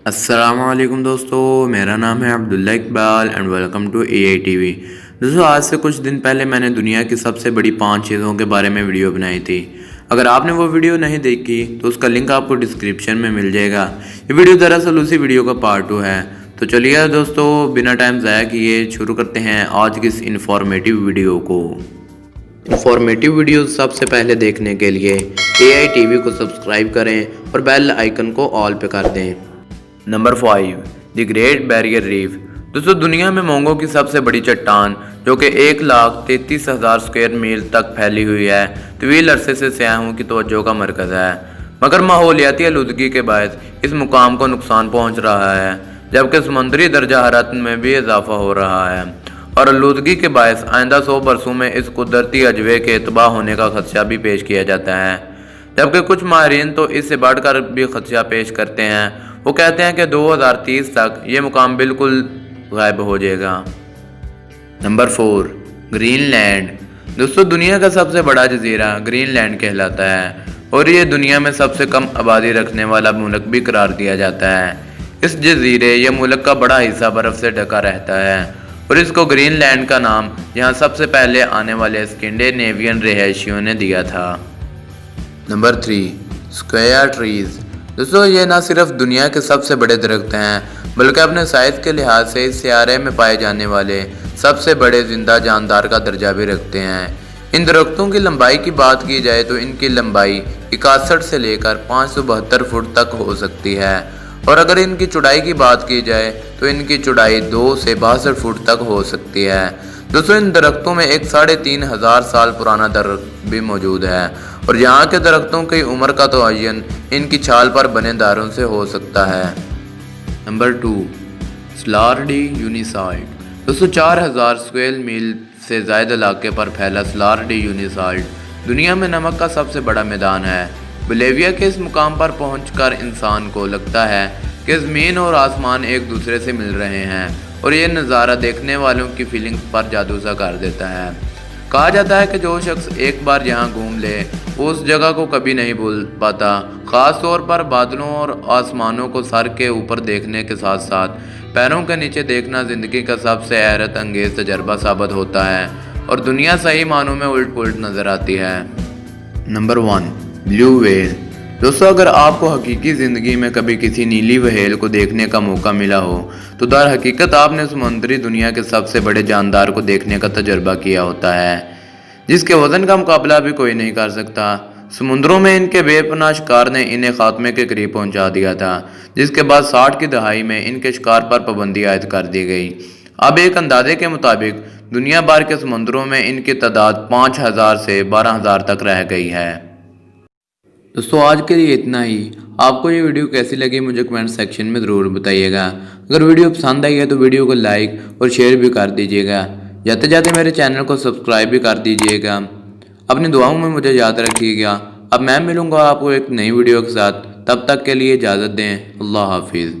السلام علیکم دوستو، میرا نام ہے Abdullah Iqbal and welcome to A I T V. دوستو آج سے کچھ دن پہلے میں نے دنیا کی سب سے بڑی 5 چیزوں کے بارے میں ویڈیو بنائی تھی۔ اگر آپ نے وہ ویڈیو نہیں دیکھی تو اس کا لنک آپ کو ڈسکرپشن میں مل جائے گا۔ یہ ویڈیو دراصل اسی ویڈیو کا پارٹ 2 ہے۔ تو چلیے دوستو بنا ٹائم ضائع کیے شروع کرتے ہیں آج کی اس انفارمیٹیو ویڈیو کو۔ انفارمیٹیو ویڈیو سب سے پہلے دیکھنے کے لیے اے آئی ٹی وی کو سبسکرائب کریں اور بیل آئیکن کو آل پہ کر دیں۔ نمبر 5 دی گریٹ بیریئر ریف۔ دوستو دنیا میں مونگوں کی سب سے بڑی چٹان جو کہ 1,33,000 اسکوائر میل تک پھیلی ہوئی ہے، طویل عرصے سے سیاحوں کی توجہ کا مرکز ہے، مگر ماحولیاتی آلودگی کے باعث اس مقام کو نقصان پہنچ رہا ہے، جبکہ سمندری درجہ حرارت میں بھی اضافہ ہو رہا ہے اور آلودگی کے باعث آئندہ 100 برسوں میں اس قدرتی عجوبے کے تباہ ہونے کا خدشہ بھی پیش کیا جاتا ہے، جبکہ کچھ ماہرین تو اس سے بڑھ کر بھی خدشہ پیش کرتے ہیں۔ وہ کہتے ہیں کہ 2030 تک یہ مقام بالکل غائب ہو جائے گا۔ Number 4 green land. دوستو دنیا کا سب سے بڑا جزیرہ گرین لینڈ کہلاتا ہے اور یہ دنیا میں سب سے کم آبادی رکھنے والا ملک بھی قرار دیا جاتا ہے۔ اس جزیرے یا ملک کا بڑا حصہ برف سے ڈھکا رہتا ہے اور اس کو گرین لینڈ کا نام یہاں سب سے پہلے آنے والے اسکینڈینیوین رہائشیوں نے دیا تھا۔ Number 3 square trees. دوستو یہ نہ صرف دنیا کے سب سے بڑے درخت ہیں بلکہ اپنے سائز کے لحاظ سے اس سیارے میں پائے جانے والے سب سے بڑے زندہ جاندار کا درجہ بھی رکھتے ہیں۔ ان درختوں کی لمبائی کی بات کی جائے تو ان کی لمبائی 61 سے لے کر 572 فٹ تک ہو سکتی ہے اور اگر ان کی چوڑائی کی بات کی جائے تو ان کی چوڑائی 2 سے 62 فٹ تک ہو سکتی ہے۔ دوستو ان درختوں میں ایک 3,500 سال پرانا درخت بھی موجود ہے اور یہاں کے درختوں کی عمر کا تعین ان کی چھال پر بنے داروں سے ہو سکتا ہے۔ نمبر 2 سلارڈی یونیسالٹ۔ دوستو 4,000 اسکوائر میل سے زائد علاقے پر پھیلا سلارڈی یونیسالٹ دنیا میں نمک کا سب سے بڑا میدان ہے۔ بولیویا کے اس مقام پر پہنچ کر انسان کو لگتا ہے کہ زمین اور آسمان ایک دوسرے سے مل رہے ہیں اور یہ نظارہ دیکھنے والوں کی فیلنگز پر جادو سا کر دیتا ہے۔ کہا جاتا ہے کہ جو شخص ایک بار یہاں گھوم لے وہ اس جگہ کو کبھی نہیں بھول پاتا، خاص طور پر بادلوں اور آسمانوں کو سر کے اوپر دیکھنے کے ساتھ ساتھ پیروں کے نیچے دیکھنا زندگی کا سب سے حیرت انگیز تجربہ ثابت ہوتا ہے اور دنیا صحیح معنوں میں الٹ پلٹ نظر آتی ہے۔ نمبر 1 بلیو ویل۔ دوستو اگر آپ کو حقیقی زندگی میں کبھی کسی نیلی وہیل کو دیکھنے کا موقع ملا ہو تو در حقیقت آپ نے سمندری دنیا کے سب سے بڑے جاندار کو دیکھنے کا تجربہ کیا ہوتا ہے، جس کے وزن کا مقابلہ بھی کوئی نہیں کر سکتا۔ سمندروں میں ان کے بے پناہ شکار نے انہیں خاتمے کے قریب پہنچا دیا تھا، جس کے بعد 60 کی دہائی میں ان کے شکار پر پابندی عائد کر دی گئی۔ اب ایک اندازے کے مطابق دنیا بھر کے سمندروں میں ان کی تعداد 5,000 سے 12,000 تک رہ گئی ہے۔ دوستو آج کے لیے اتنا ہی۔ آپ کو یہ ویڈیو کیسی لگی مجھے کمنٹ سیکشن میں ضرور بتائیے گا۔ اگر ویڈیو پسند آئی ہے تو ویڈیو کو لائک اور شیئر بھی کر دیجیے گا۔ جاتے جاتے میرے چینل کو سبسکرائب بھی کر دیجیے گا۔ اپنی دعاؤں میں مجھے یاد رکھیے گا۔ اب میں ملوں گا آپ کو ایک نئی ویڈیو کے ساتھ، تب تک کے لیے اجازت دیں۔ اللہ حافظ۔